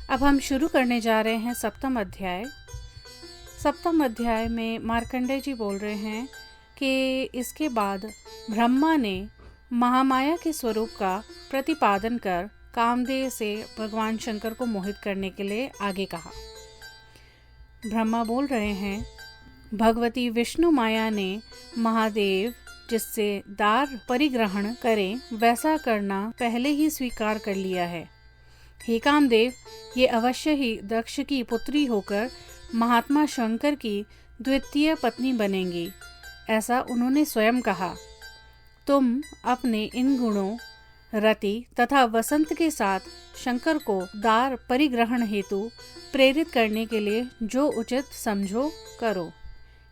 अब हम शुरू करने जा रहे हैं सप्तम अध्याय। सप्तम अध्याय में मार्कंडेय जी बोल रहे हैं कि इसके बाद ब्रह्मा ने महामाया के स्वरूप का प्रतिपादन कर कामदेव से भगवान शंकर को मोहित करने के लिए आगे कहा। ब्रह्मा बोल रहे हैं, भगवती विष्णु माया ने महादेव जिससे दार परिग्रहण करें वैसा करना पहले ही स्वीकार कर लिया है। हे कामदेव, ये अवश्य ही दक्ष की पुत्री होकर महात्मा शंकर की द्वितीय पत्नी बनेंगी, ऐसा उन्होंने स्वयं कहा। तुम अपने इन गुणों रति तथा वसंत के साथ शंकर को दार परिग्रहण हेतु प्रेरित करने के लिए जो उचित समझो करो।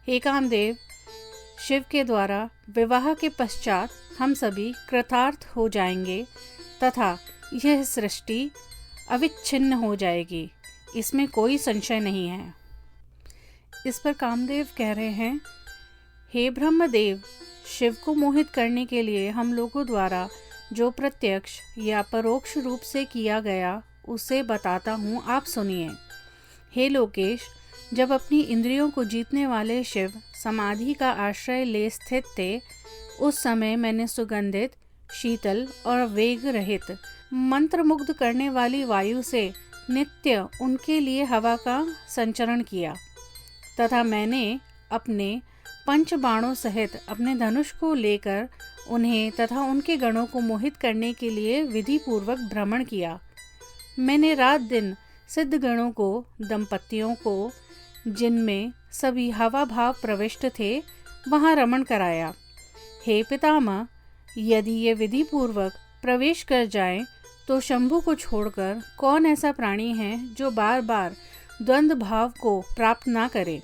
हे कामदेव, शिव के द्वारा विवाह के पश्चात हम सभी कृतार्थ हो जाएंगे तथा यह सृष्टि अविच्छिन्न हो जाएगी, इसमें कोई संशय नहीं है। इस पर कामदेव कह रहे हैं, हे ब्रह्मदेव, शिव को मोहित करने के लिए हम लोगों द्वारा जो प्रत्यक्ष या परोक्ष रूप से किया गया उसे बताता हूँ, आप सुनिए। हे लोकेश, जब अपनी इंद्रियों को जीतने वाले शिव समाधि का आश्रय ले स्थित थे, उस समय मैंने सुगंधित, शीतल और वेग रहित मंत्रमुग्ध करने वाली वायु से नित्य उनके लिए हवा का संचरण किया तथा मैंने अपने पंच बाणों सहित अपने धनुष को लेकर उन्हें तथा उनके गणों को मोहित करने के लिए विधि पूर्वक भ्रमण किया। मैंने रात दिन सिद्ध गणों को, दंपतियों को, जिनमें सभी हवा भाव प्रविष्ट थे, वहां रमण कराया। हे पितामह, यदि ये विधि पूर्वक प्रवेश कर जाएं, तो शंभु को छोड़कर कौन ऐसा प्राणी है जो बार बार द्वंद्व भाव को प्राप्त ना करे।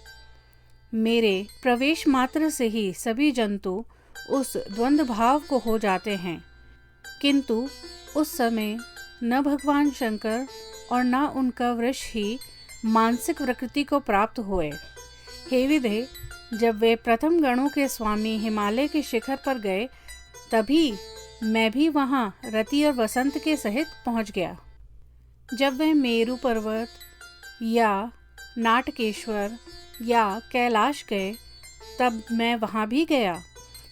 मेरे प्रवेश मात्र से ही सभी जंतु उस द्वंद्व भाव को हो जाते हैं, किंतु उस समय न भगवान शंकर और न उनका वृष ही मानसिक प्रकृति को प्राप्त हुए। हे विधे, जब वे प्रथम गणों के स्वामी हिमालय के शिखर पर गए, तभी मैं भी वहाँ रति और वसंत के सहित पहुँच गया। जब वे मेरु पर्वत या नाटकेश्वर या कैलाश गए, तब मैं वहाँ भी गया।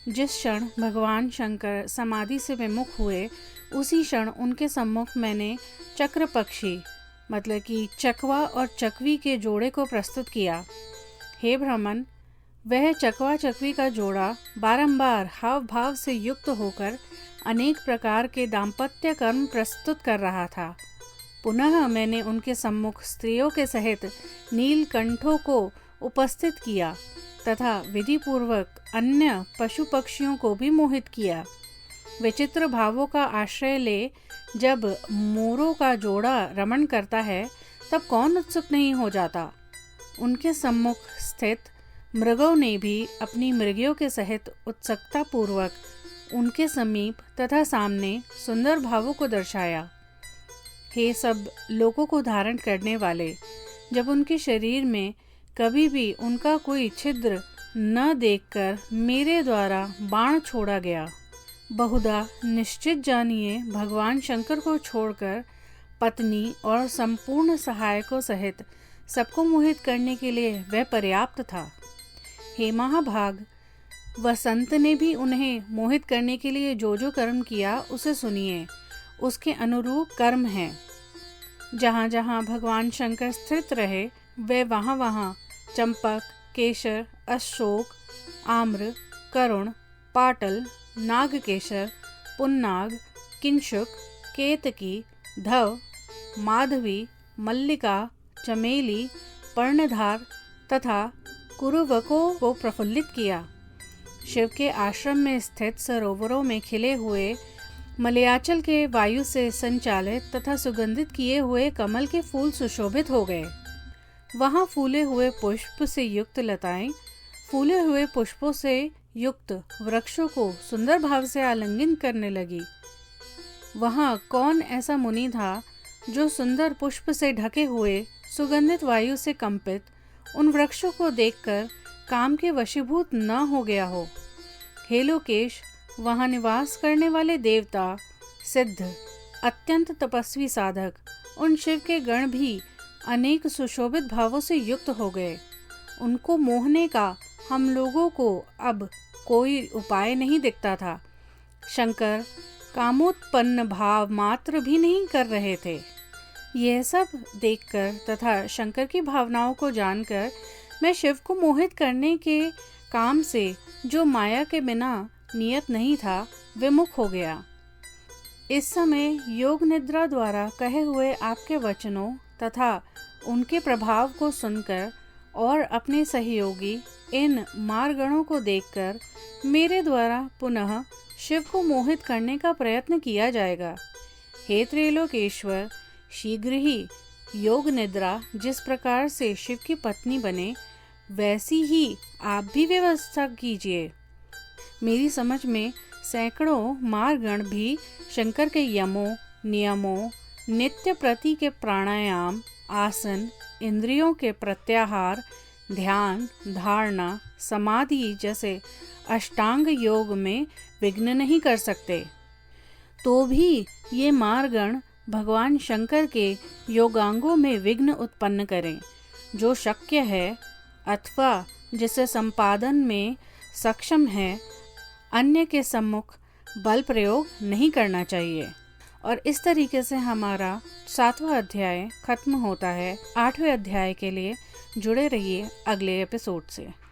जिस क्षण भगवान शंकर समाधि से विमुख हुए, उसी क्षण उनके सम्मुख मैंने चक्र पक्षी मतलब कि चकवा और चकवी के जोड़े को प्रस्तुत किया। हे ब्राह्मण, वह चकवा चकवी का जोड़ा बारंबार हाव भाव से युक्त होकर अनेक प्रकार के दाम्पत्य कर्म प्रस्तुत कर रहा था। पुनः मैंने उनके सम्मुख स्त्रियों के सहित नीलकंठों को उपस्थित किया तथा विधि पूर्वक अन्य पशु पक्षियों को भी मोहित किया। विचित्र भावों का आश्रय ले जब मोरों का जोड़ा रमण करता है, तब कौन उत्सुक नहीं हो जाता। उनके सम्मुख स्थित मृगों ने भी अपनी मृगियों के सहित उत्सुकता पूर्वक उनके समीप तथा सामने सुंदर भावों को दर्शाया। हे सब लोगों को धारण करने वाले, जब उनके शरीर में कभी भी उनका कोई छिद्र न देखकर मेरे द्वारा बाण छोड़ा गया, बहुधा निश्चित जानिए भगवान शंकर को छोड़कर पत्नी और संपूर्ण सहायकों सहित सबको मोहित करने के लिए वह पर्याप्त था। हे महाभाग, वसंत ने भी उन्हें मोहित करने के लिए जो जो कर्म किया उसे सुनिए। उसके अनुरूप कर्म हैं। जहाँ जहाँ भगवान शंकर स्थित रहे, वे वहाँ वहाँ चंपक, केशर, अशोक, आम्र, करुण, पाटल, नागकेशर, पुन्नाग, किंशुक, केतकी, धव, माधवी, मल्लिका, चमेली, पर्णधार तथा कुरुवकों को प्रफुल्लित किया। शिव के आश्रम में स्थित सरोवरों में खिले हुए मलयाचल के वायु से संचालित तथा सुगंधित किए हुए कमल के फूल सुशोभित हो गए। वहाँ फूले हुए पुष्प से युक्त लताएं, फूले हुए पुष्पों से युक्त वृक्षों को सुंदर भाव से आलिंगन करने लगी। वहाँ कौन ऐसा मुनि था जो सुंदर पुष्प से ढके हुए सुगंधित वायु से कंपित उन वृक्षों को देखकर काम के वशीभूत न हो गया हो। हे लोकेश, वहाँ निवास करने वाले देवता, सिद्ध, अत्यंत तपस्वी साधक उन शिव के गण भी अनेक सुशोभित भावों से युक्त हो गए। उनको मोहने का हम लोगों को अब कोई उपाय नहीं दिखता था। शंकर कामोत्पन्न भाव मात्र भी नहीं कर रहे थे। यह सब देखकर तथा शंकर की भावनाओं को जानकर मैं शिव को मोहित करने के काम से, जो माया के बिना नियत नहीं था, विमुख हो गया। इस समय योग निद्रा द्वारा कहे हुए आपके वचनों तथा उनके प्रभाव को सुनकर और अपने सहयोगी इन मारगणों को देखकर मेरे द्वारा पुनः शिव को मोहित करने का प्रयत्न किया जाएगा। हे त्रैलोकेश्वर, शीघ्र ही योग निद्रा जिस प्रकार से शिव की पत्नी बने, वैसी ही आप भी व्यवस्था कीजिए। मेरी समझ में सैकड़ों मारगण भी शंकर के यमों, नियमों, नित्य प्रति के प्राणायाम, आसन, इंद्रियों के प्रत्याहार, ध्यान, धारणा, समाधि जैसे अष्टांग योग में विघ्न नहीं कर सकते। तो भी ये मारगण भगवान शंकर के योगांगों में विघ्न उत्पन्न करें, जो शक्य है अथवा जिसे संपादन में सक्षम है, अन्य के सम्मुख बल प्रयोग नहीं करना चाहिए। और इस तरीके से हमारा 7वां अध्याय खत्म होता है। 8वें अध्याय के लिए जुड़े रहिए अगले एपिसोड से।